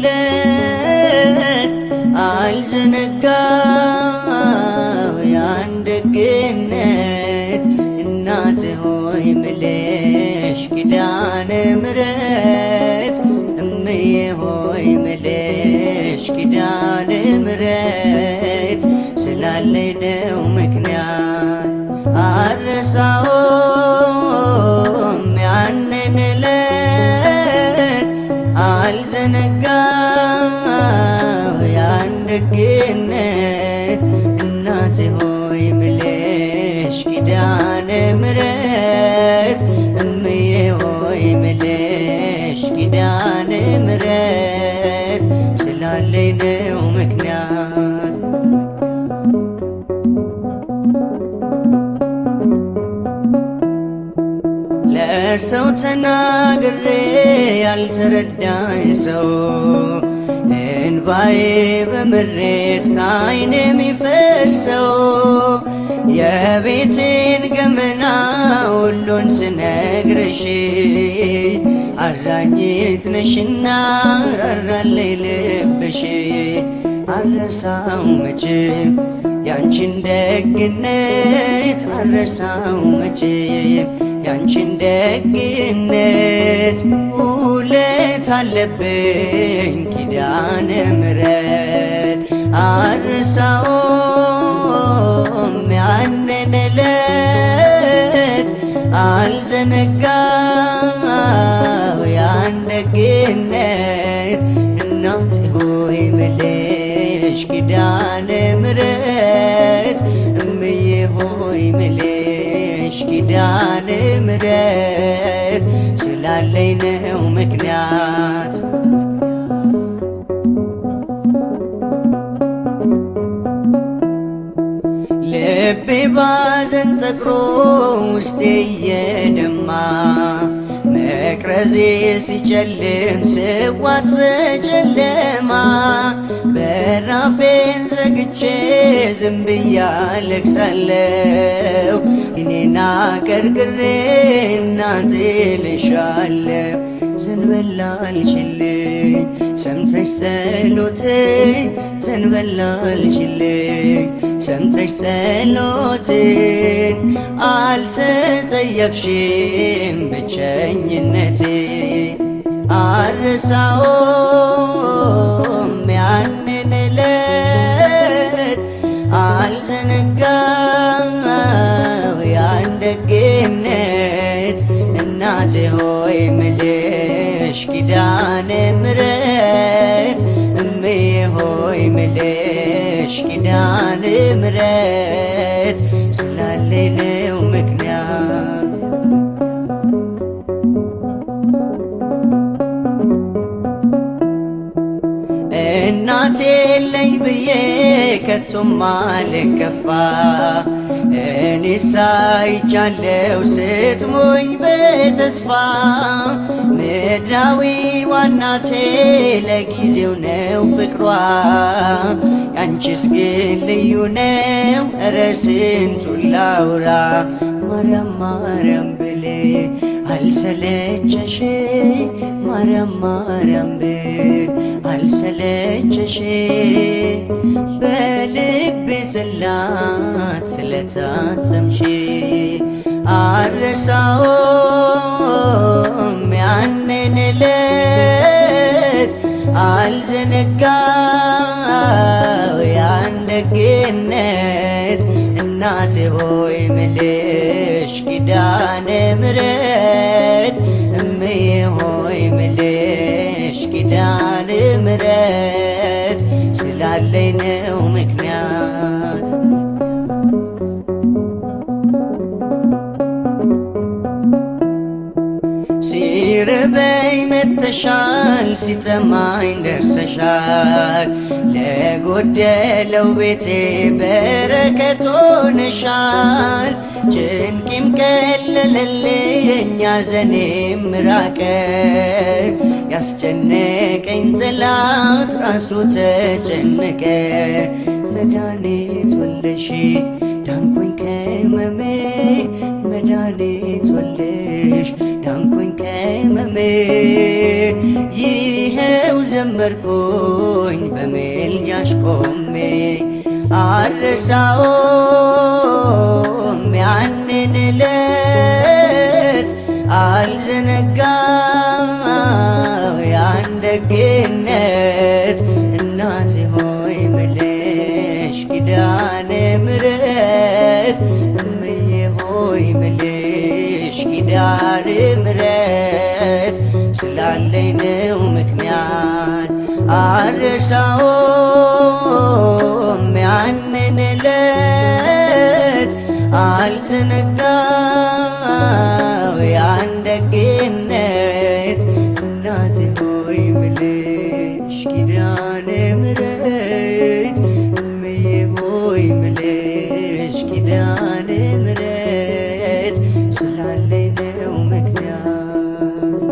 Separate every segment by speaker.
Speaker 1: ምለት አልዘነጋው ያን ደግነት እናቴ ሆይ ምልሽ ኪዳነ ምሕረት እምዬ ሆይ ምልሽ ኪዳነ ምሕረት ስላለኝ ነው ምክንያት አልረሳውም ያንን ዕለት አልዘነጋው ያን ደግነት እናቴ ሆይ ምልሽ ኪዳነ ምሕረት እምዬ ሆይ ምልሽ ኪዳነ ምሕረት ስላለኝ ነው ምክንያት ለሰው ተናግሬ ያልተረዳኝ ሰው እንባዬ በምሬት ከዓይኔ የሚፈሰው የቤቴን ገመና ሁሉን ስነግርሽ አዛኝት ነሽና ራራለኝ ልብሽ አልረሳው መቼም ያንቺን ደግነት አልረሳው መቼም ያንቺን ደግነት ውለት አለብኝ ኪዳነ ምሕረት አልረሳውም ያንን ዕለት አልዘነጋው ያን ደግነት እናቴ ሆይ ምልሽ ኪዳነ ምሕረት እምዬ ሆይ ምልሽ ኪዳነ ምሕረት ስላለኝ ነው ምክንያት ልቤ ባዘን ጠቅሮ ውስጤ እየደማ መቅረዜ ሲጨልም ስዋጥ በጨለማ በራፌን ዘግቼ ዝም ብዬ አለቅሳለሁ እኔና ቀርቅሬ እናቴ ልሻለሁ ዘንበል አልችልኝ ሰምተሽ ጸሎቴን ዘንበል አልችልኝ ሰምተሽ ጸሎቴን አልተጸየፍሽም ብቸኝነቴ አልረሳውም ያንን ዕለት አልዘነጋው ያን ደግነት እናቴ ሆይ ምልሽ ኪዳነ ምሕረት እምዬ ሆይ ምልሽ ኪዳነ ምሕረት ስላለኝ ነው ምክንያት እናቴ የለኝ ብዬ ከቶም አልከፋ እኔስ አይቻለሁ ስትሞኝ በተስፋ ምድራዊ ዋናቴ ለጊዜው ነው ፍቅሯ ያንቺስ ግን ልዩ ነው ኧረ ስንቱን ላውራ ማርያም ማርያም ብል አልሰለቸሽ ማርያም ማርያም ብል አልሰለቸሽ በልቤ ጽላት ስለታተምሽ አልረሳውም ያንን ዕለት አልዘነጋው ያን ደግነት እናቴ ሆይ ምልሽ ኪዳነ ምሕረት እምዬ ሆይ ምልሽ ኪዳነ ምሕረት ስላለኝ ነው ምክንያት ሲርበኝ መጥተሻል ሲጠማኝ ደርሰሻል ለጎደለው ቤቴ በረከት ሆነሻል ጭንቄም ቀለለልኝ ሐዘኔም ራቀ ያስጨነቀኝ ጠላት ራሱ ተጨነቀ መድኃኒት ወለሽ ዳንኩኝ ከሕመሜ መድኃኒት ወለሽ ዳንኩኝ ከሕመሜ ቆሜ ይኸው ዘመርኩኝ በምልጃሽ ቆሜ አልረሳውም ያንን ዕለት አልዘነጋው ያን ደግነት እናቴ ሆይ ምልሽ ኪዳነ ምሕረት እምዬ ሆይ ምልሽ ኪዳነ ምሕረት ስላለኝ ነው ምክንያት አልረሳውም ያንን ዕለት አልዘነጋው ያን ደግነት እናቴ ሆይ ምልሽ ኪዳነ ምሕረት እምዬ ሆይ ምልሽ ኪዳነ ምሕረት ስላለኝ ነው ምክንያት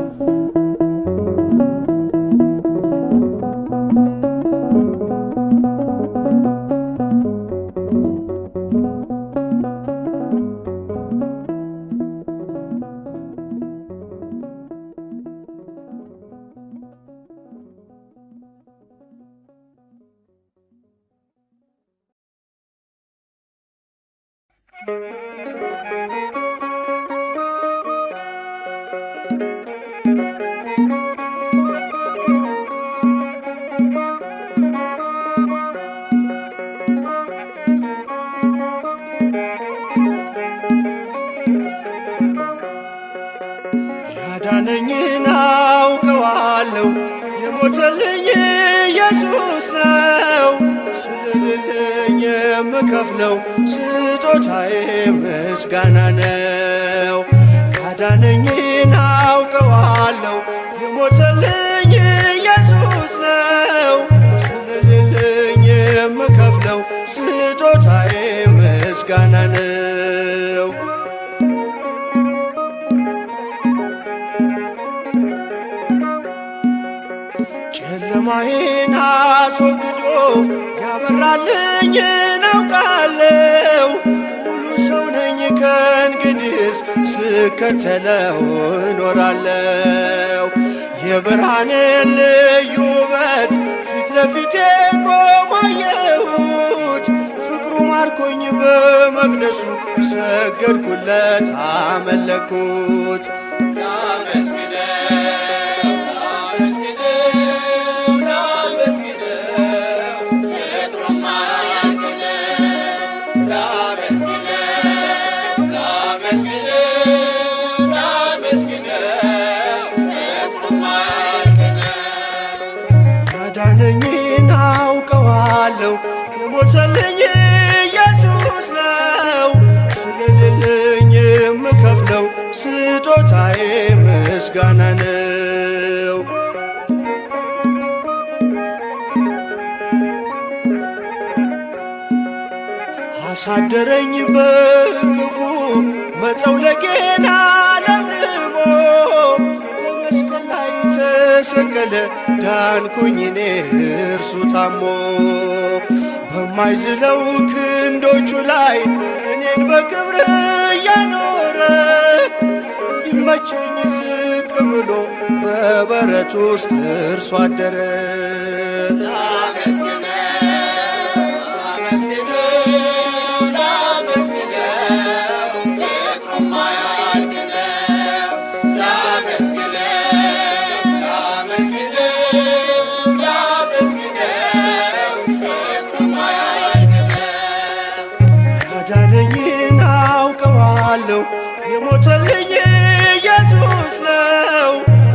Speaker 2: ያዳነኝን አውቀዋለሁ የሞተልኝ ኢየሱስ ነው ስለሌለኝ የምከፍለው ስጦታዬ ምስጋና ነው። ያዳነኝን አውቀዋለሁ የሞተልኝ ኢየሱስ ነው ስለሌለኝ የምከፍለው ስጦታዬ ምስጋና ነው። ጨለማዬን አስወግዶ ያበራልኝን አውቃለሁ ሙሉ ሰው ነኝ ከእንግዲህስ ስከተለው እኖራለሁ። የብርሃንን ልዩ ውበት ፊት ለፊቴ ቆሞ አየሁት ፍቅሩ ማርኮኝ በመቅደሱ ሰገድኩለት አመለኩት። ያዳነኝን አውቀዋለሁ የሞተልኝ ኢየሱስ ነው ስለሌለኝ የምከፍለው ስጦታዬ ምስጋና ነው። አሳደረኝ በክፉ መጠውለጌን ለምልሞ በመስቀል ላይ ተሰቀለ ዳንኩኝ እኔ እርሱ ታሞ በማይዝለው ክንዶቹ ላይ እኔን በክብር እያኖረ እንዲመቸኝ ዝቅ ብሎ በበረት ውስጥ እርሱ አደረ። ያዳነኝን አውቀዋለሁ የሞተልኝ ኢየሱስ ነው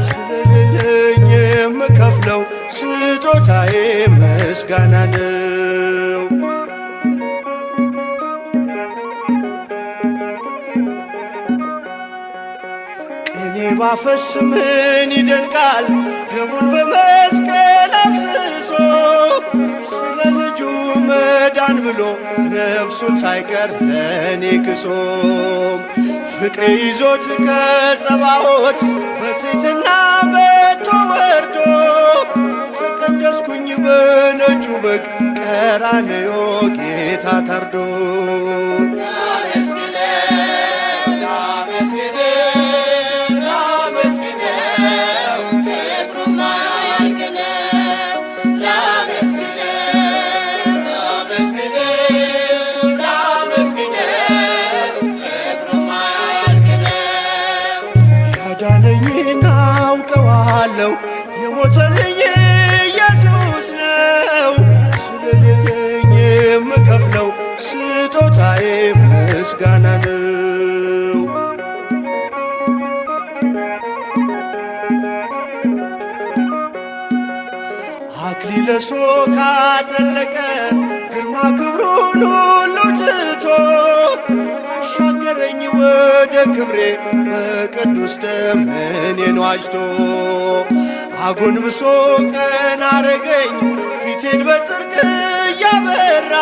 Speaker 2: ስለሌለኝ የምከፍለው ስጦታዬ ምስጋና ነው። ቅኔ ባፈስ ምን ይደንቃል ደሙን በመስቀል አፍስሶ ስለ ልጁ መዳን ብሎ ነፍሱን ሳይቀር ለእኔ ክሶ ፍቅሬ ይዞት ከጸባዖት በትሕትና መጥቶ ወርዶ ተቀደስኩኝ በነጩ በግ ቀራንዮ ጌታ ታርዶ። ላመስግነው ምስጋና ነው። አክሊለ ሦክ አጠለቀ ግርማ ክብሩን ሁሉ ትቶ አሻገረኝ ወደ ክብሬ በቅዱስ ደም እኔን ዋጅቶ አጎንብሶ ቀና አረገኝ ፊቴን በጽድቅ እያበራ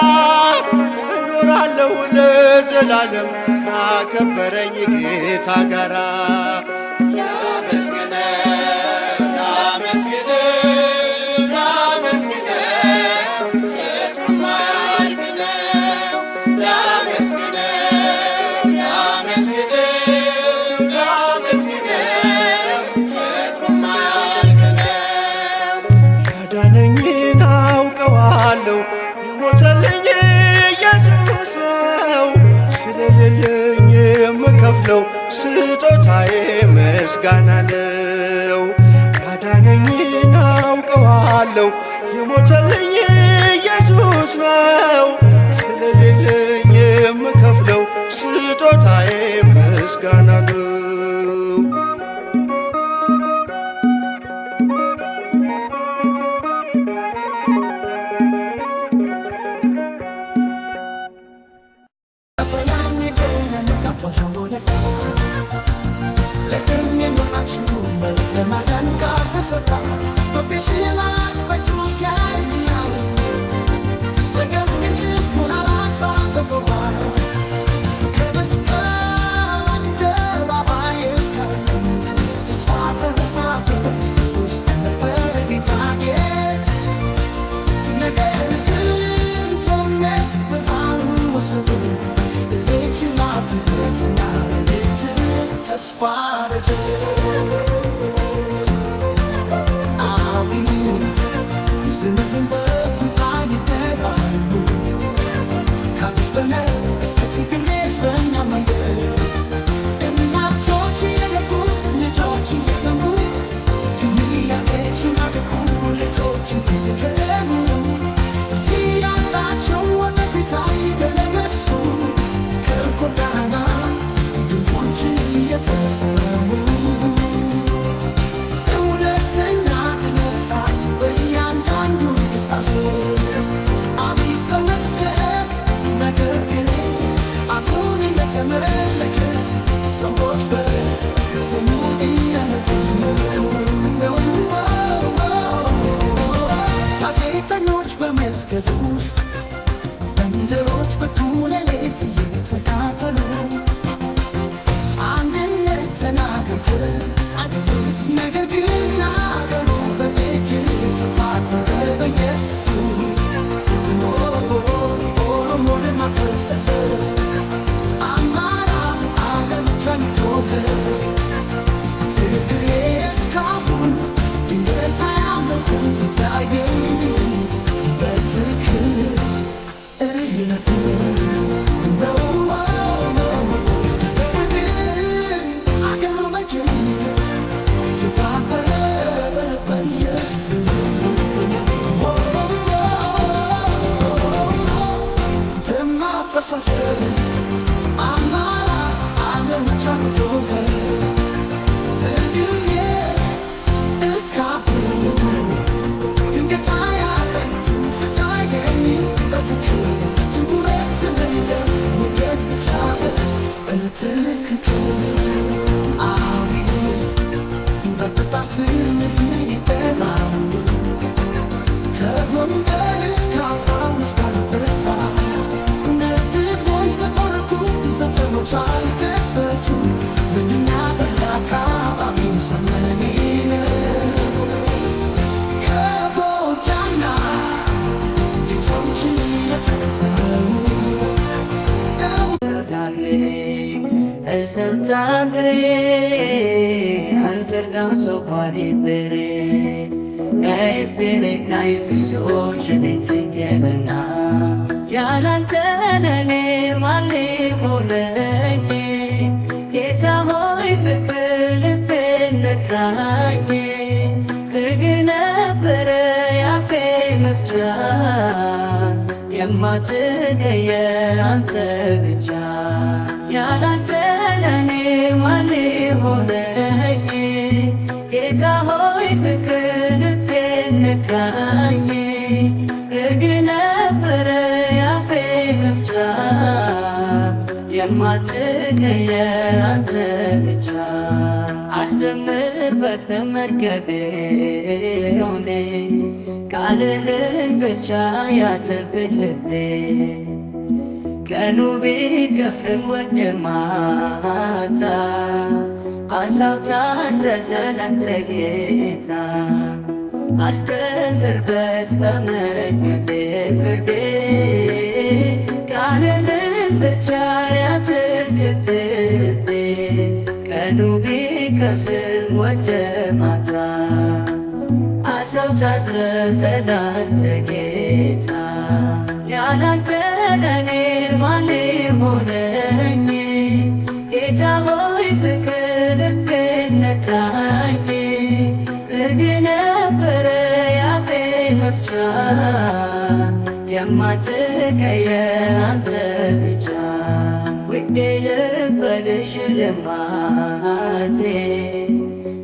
Speaker 2: እኖራለሁ ለዘላለም ካከበረኝ ጌታ ጋራ የሞተልኝ ኢየሱስ ነው ስለሌለኝ የምከፍለው ስጦታዬ ምስጋና ነው። ያዳነኝን አውቀዋለሁ የሞተልኝ ኢየሱስ ነው ስለሌለኝ የምከፍለው ስጦታዬ ምስጋና ነው።
Speaker 1: የማትቀየር አንተ ብቻ ያላንተ ለኔ ማን ሊሆነኝ ጌታ ሆይ ፍቅር ልቤን ነካኝ ሕግ ነበረ ያፌ መፍቻ የማትቀየር አንተ ብቻ አስተምርበት በመርገቤ ሆኔ ቃልህን ብቻ ያትብል ልቤ ቀኑ ቢገፍም ወደ ማታ አሳብ ታዘዘ ላንተ ጌታ አስተምርበት በመርገቤ ብርዴ ቃልህን ብቻ ያትብል ልቤ ቀኑ ቢገፍም ወደ ማታ አሳብ ታዘዘ ላንተ ጌታ ያላንተ ለኔ ማን ሊሆነኝ ጌታ ሆይ ፍቅር ልቤን ነካኝ ሕግ ነበረ ያፌ መፍቻ የማትቀየር አንተ ብቻ ውዴ ልበልሽ ልማቴ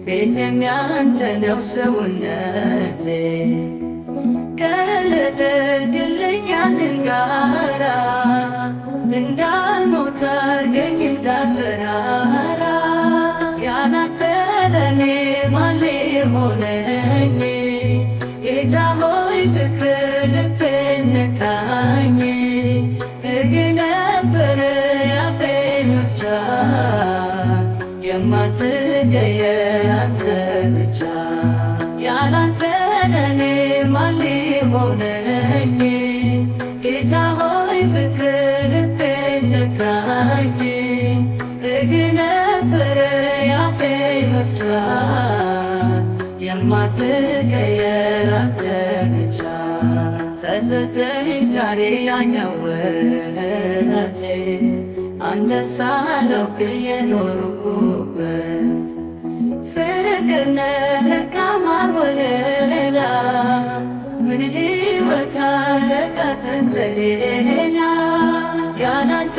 Speaker 1: ቤቴም ያንተ ነው ሰውነቴ ከለደግልኝ ያንን ጋራ እንዳልሞት አድርገኝ እንዳልፈራራ ያላንተ ለኔ ማን ሊሆነኝ ጌታ ሆይ ፍቅር ልቤን ነካኝ ሕግ ነበረ ያፌ መፍቻ የማትቀየር አንተ ብቻ ያላንተ ለኔ ማን ሊሆነኝ ጌታ ሆይ ፍቅር ልቤን ነካኝ ሕግ ነበረ ያፌ መፍቻ የማትቀየር አንተ ብቻ ጸጸተኝ ዛሬ ያኛው ወረቴ አንተ ሳላውቅ የኖርኩበት ፍቅር ነህ ለካ ማር ወለላ ምን ሕይወት አለ ካንተ ሌላ ያላንተ